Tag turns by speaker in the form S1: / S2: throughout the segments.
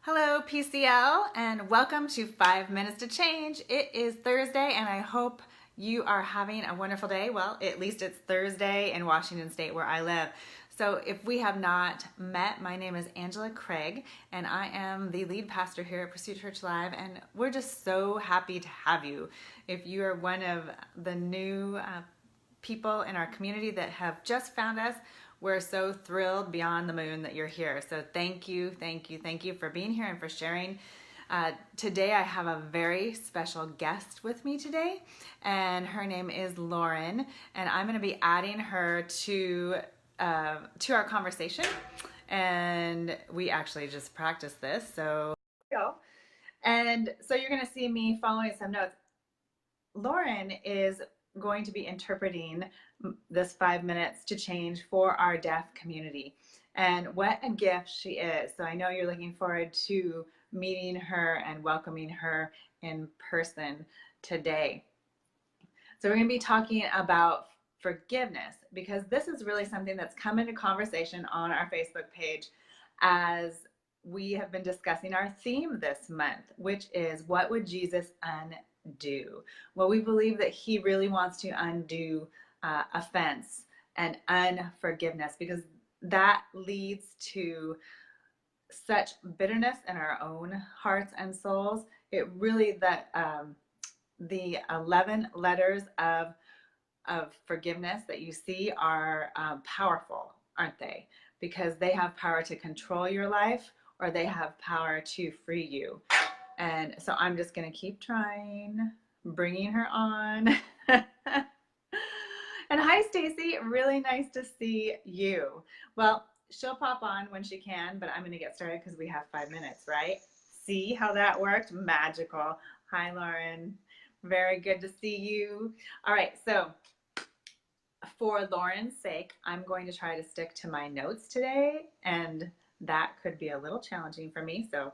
S1: Hello, PCL, and welcome to 5 Minutes to Change. It is Thursday, and I hope you are having a wonderful day. Well, at least it's Thursday in Washington State where I live. So if we have not met, my name is Angela Craig, and I am the lead pastor here at Pursuit Church Live, and we're just so happy to have you. If you are one of the new people in our community that have just found us, we're so thrilled beyond the moon that you're here. So thank you for being here and for sharing. Today I have a very special guest with me today, and her name is Lauren, and I'm going to be adding her to our conversation. And we actually just practiced this, so go. And so you're going to see me following some notes. Lauren is going to be interpreting this 5 minutes to change for our deaf community. And what a gift she is. So I know you're looking forward to meeting her and welcoming her in person today. So we're going to be talking about forgiveness, because this is really something that's come into conversation on our Facebook page as we have been discussing our theme this month, which is what would Jesus undo? Well, we believe that he really wants to undo offense and unforgiveness, because that leads to such bitterness in our own hearts and souls. It really that the 11 letters of forgiveness that you see are powerful, aren't they? Because they have power to control your life, or they have power to free you. And so I'm just going to keep trying, bringing her on. And hi, Stacy. Really nice to see you. Well, she'll pop on when she can, but I'm going to get started because we have 5 minutes, right? See how that worked? Magical. Hi, Lauren. Very good to see you. All right, so for Lauren's sake, I'm going to try to stick to my notes today, and that could be a little challenging for me, so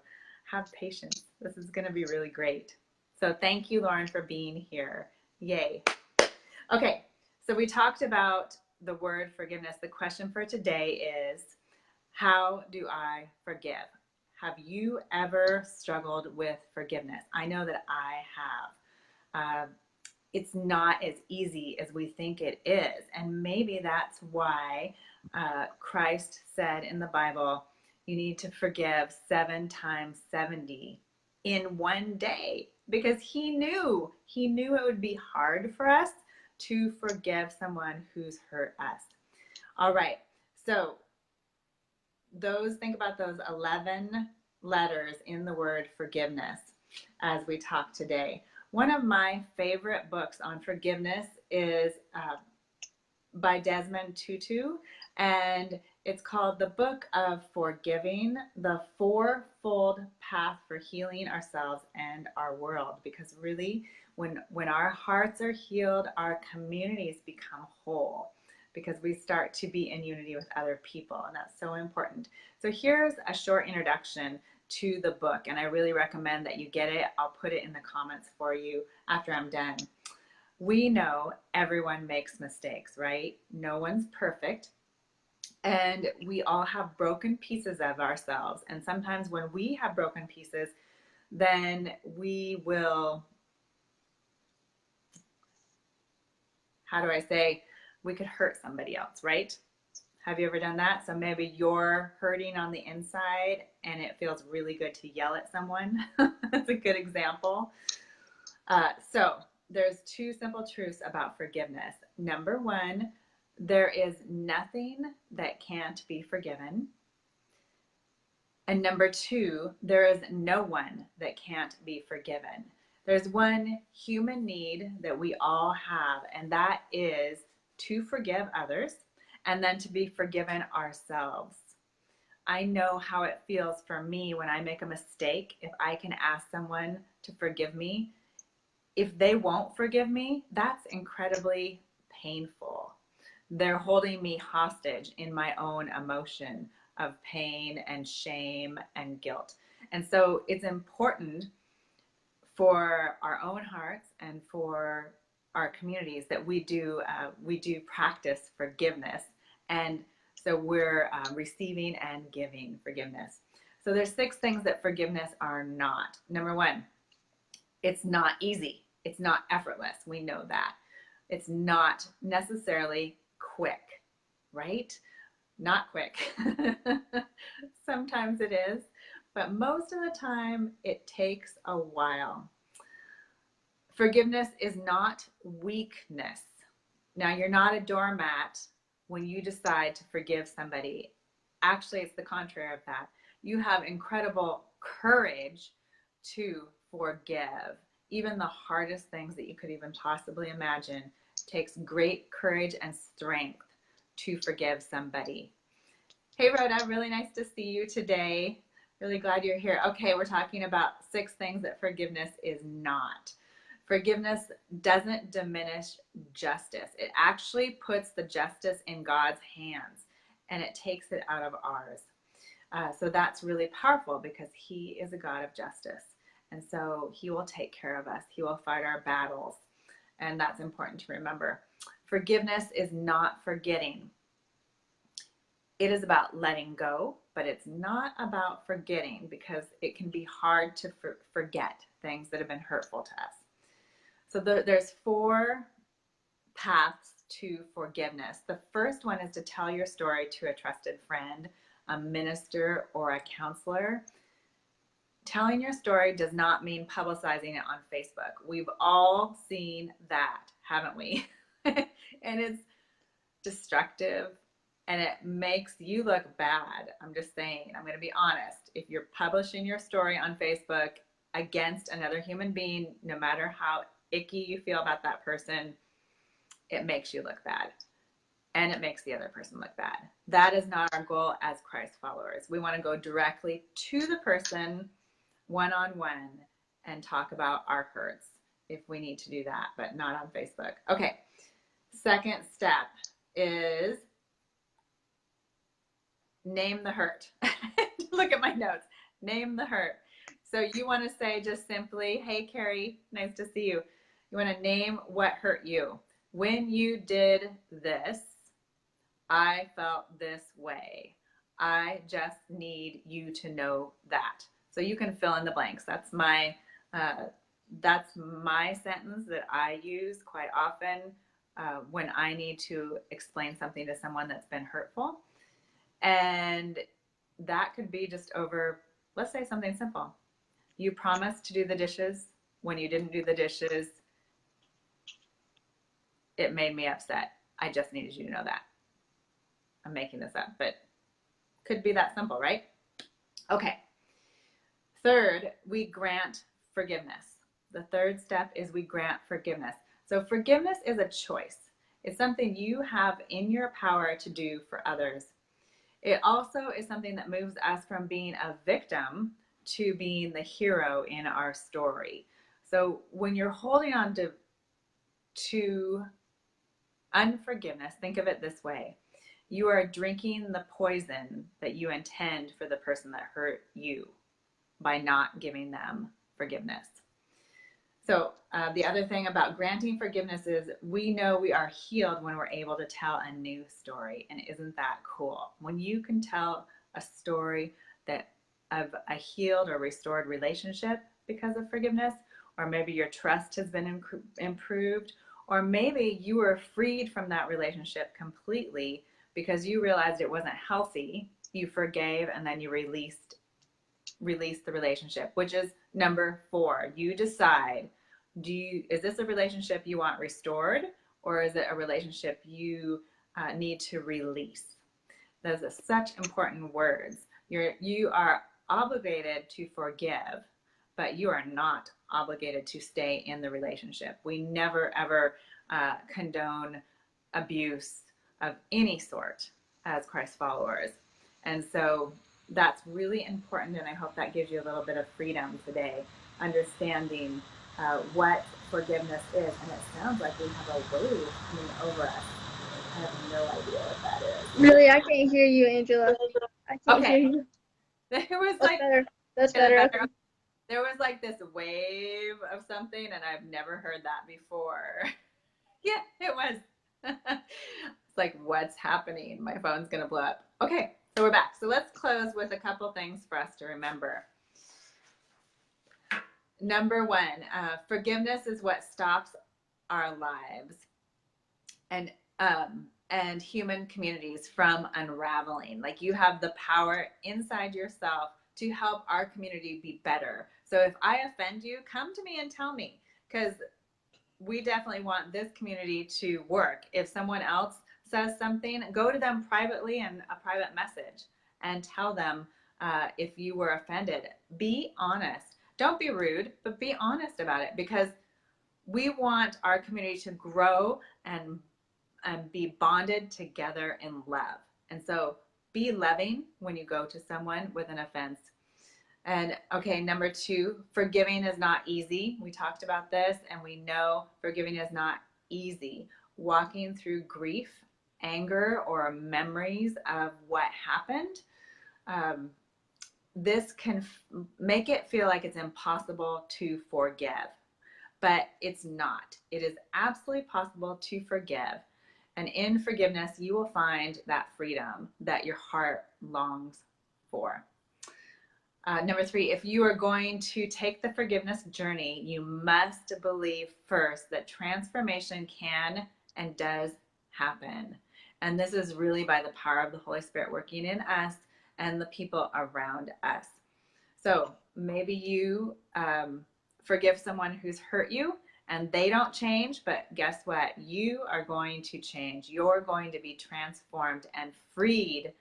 S1: have patience. This is going to be really great. So thank you, Lauren, for being here. Yay. Okay, so we talked about the word forgiveness. The question for today is, how do I forgive? Have you ever struggled with forgiveness? I know that I have. It's not as easy as we think it is. And maybe that's why Christ said in the Bible, you need to forgive 7 times 70 in one day, because he knew it would be hard for us to forgive someone who's hurt us. All right, so think about those 11 letters in the word forgiveness as we talk today. One of my favorite books on forgiveness is by Desmond Tutu, and it's called The Book of Forgiving, the Fourfold Path for Healing Ourselves and Our World. Because really, when our hearts are healed, our communities become whole, because we start to be in unity with other people, and that's so important. So here's a short introduction to the book, and I really recommend that you get it. I'll put it in the comments for you after I'm done. We know everyone makes mistakes, right? No one's perfect. And we all have broken pieces of ourselves. And sometimes when we have broken pieces, then we will, we could hurt somebody else, right? Have you ever done that? So maybe you're hurting on the inside and it feels really good to yell at someone. That's a good example. So there's 2 simple truths about forgiveness. Number 1, there is nothing that can't be forgiven. And number 2, there is no one that can't be forgiven. There's one human need that we all have, and that is to forgive others and then to be forgiven ourselves. I know how it feels for me when I make a mistake. If I can ask someone to forgive me, if they won't forgive me, that's incredibly painful. They're holding me hostage in my own emotion of pain and shame and guilt. And so it's important for our own hearts and for our communities that we do practice forgiveness. And so we're receiving and giving forgiveness. So there's 6 things that forgiveness are not. Number 1, it's not easy. It's not effortless. We know that. It's not necessarily quick, right? Not quick. Sometimes it is, but most of the time it takes a while. Forgiveness is not weakness. Now, you're not a doormat when you decide to forgive somebody. Actually, it's the contrary of that. You have incredible courage to forgive. Even the hardest things that you could even possibly imagine takes great courage and strength to forgive somebody. Hey, Rhoda, really nice to see you today. Really glad you're here. Okay, we're talking about 6 things that forgiveness is not. Forgiveness doesn't diminish justice. It actually puts the justice in God's hands, and it takes it out of ours. So that's really powerful because he is a God of justice. And so he will take care of us. He will fight our battles. And that's important to remember. Forgiveness is not forgetting. It is about letting go, but it's not about forgetting, because it can be hard to forget things that have been hurtful to us. So there's 4 paths to forgiveness. The first one is to tell your story to a trusted friend, a minister, or a counselor. Telling your story does not mean publicizing it on Facebook. We've all seen that, haven't we? And it's destructive, and it makes you look bad. I'm just saying, I'm going to be honest. If you're publishing your story on Facebook against another human being, no matter how icky you feel about that person, it makes you look bad. And it makes the other person look bad. That is not our goal as Christ followers. We want to go directly to the person, one-on-one, and talk about our hurts if we need to do that, but not on Facebook. Okay, second step is name the hurt. Look at my notes. Name the hurt. So you want to say just simply, hey, Carrie, nice to see you. You want to name what hurt you. When you did this, I felt this way. I just need you to know that. So you can fill in the blanks. That's my sentence that I use quite often when I need to explain something to someone that's been hurtful. And that could be just over, let's say something simple. You promised to do the dishes. When you didn't do the dishes, it made me upset. I just needed you to know that. I'm making this up, but could be that simple, right? Okay. Third, we grant forgiveness. The third step is we grant forgiveness. So forgiveness is a choice. It's something you have in your power to do for others. It also is something that moves us from being a victim to being the hero in our story. So when you're holding on to unforgiveness, think of it this way. You are drinking the poison that you intend for the person that hurt you by not giving them forgiveness. So the other thing about granting forgiveness is we know we are healed when we're able to tell a new story. And isn't that cool? When you can tell a story of a healed or restored relationship because of forgiveness, or maybe your trust has been improved, or maybe you were freed from that relationship completely because you realized it wasn't healthy, you forgave, and then you released the relationship, which is number 4. You decide, is this a relationship you want restored, or is it a relationship you need to release? Those are such important words. You are obligated to forgive, but you are not obligated to stay in the relationship. We never ever condone abuse of any sort as Christ followers. And so that's really important, and I hope that gives you a little bit of freedom today, understanding what forgiveness is. And it sounds like we have a wave coming over us. I have no idea what that is.
S2: Really, I can't hear you, Angela. I can't hear you.
S1: There was
S2: That's better. That's better. Okay.
S1: There was like this wave of something, and I've never heard that before. Yeah, it was. It's like, what's happening? My phone's gonna blow up. Okay, So we're back. So let's close with a couple things for us to remember. Number one, forgiveness is what stops our lives and human communities from unraveling. Like, you have the power inside yourself to help our community be better. So if I offend you, come to me and tell me, because we definitely want this community to work. If someone else says something, go to them privately in a private message and tell them if you were offended. Be honest. Don't be rude, but be honest about it, because we want our community to grow and be bonded together in love. And so be loving when you go to someone with an offense. And okay, number two, forgiving is not easy. We talked about this, and we know forgiving is not easy. Walking through grief, anger, or memories of what happened, this can make it feel like it's impossible to forgive, but it's not. It is absolutely possible to forgive. And in forgiveness, you will find that freedom that your heart longs for. Number three, if you are going to take the forgiveness journey, you must believe first that transformation can and does happen. And this is really by the power of the Holy Spirit working in us and the people around us. So maybe you forgive someone who's hurt you and they don't change, but guess what? You are going to change. You're going to be transformed and freed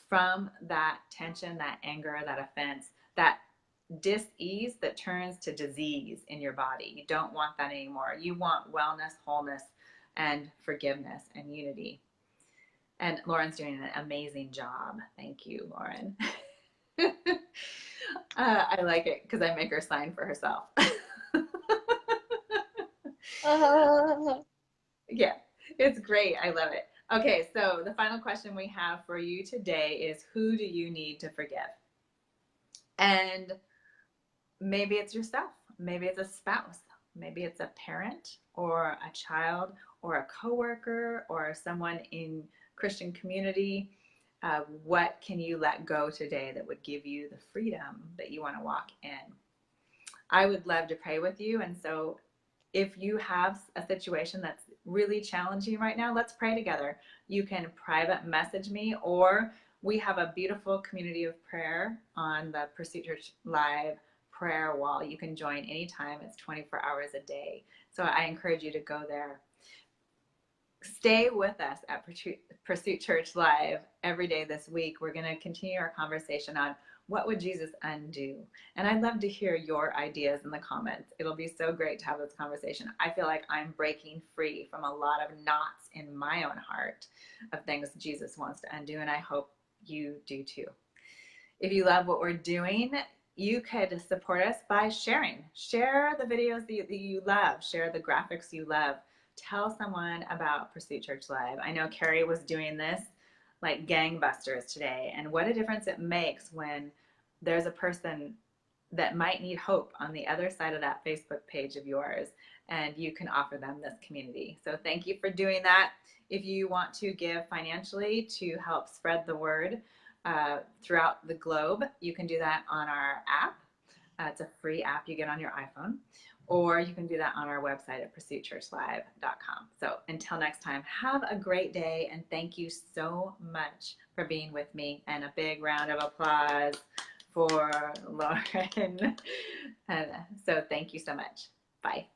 S1: from that tension, that anger, that offense, that dis-ease that turns to disease in your body. You don't want that anymore. You want wellness, wholeness, and forgiveness and unity. And Lauren's doing an amazing job. Thank you, Lauren. I like it because I make her sign for herself. Yeah, it's great. I love it. Okay, so the final question we have for you today is, who do you need to forgive? And maybe it's yourself. Maybe it's a spouse. Maybe it's a parent or a child or a coworker or someone in Christian community. What can you let go today that would give you the freedom that you want to walk in? I would love to pray with you. And so if you have a situation that's really challenging right now, let's pray together. You can private message me, or we have a beautiful community of prayer on the Pursuit Church Live prayer wall. You can join anytime. It's 24 hours a day. So I encourage you to go there. Stay with us at Pursuit Church Live every day this week. We're going to continue our conversation on what would Jesus undo? And I'd love to hear your ideas in the comments. It'll be so great to have this conversation. I feel like I'm breaking free from a lot of knots in my own heart of things Jesus wants to undo, and I hope you do too. If you love what we're doing, you could support us by sharing. Share the videos that you love. Share the graphics you love. Tell someone about Pursuit Church Live. I know Carrie was doing this like gangbusters today, and what a difference it makes when there's a person that might need hope on the other side of that Facebook page of yours, and you can offer them this community. So thank you for doing that. If you want to give financially to help spread the word throughout the globe, you can do that on our app. It's a free app you get on your iPhone, or you can do that on our website at pursuitchurchlive.com. So until next time, have a great day, and thank you so much for being with me. And a big round of applause for Lauren. And so thank you so much. Bye.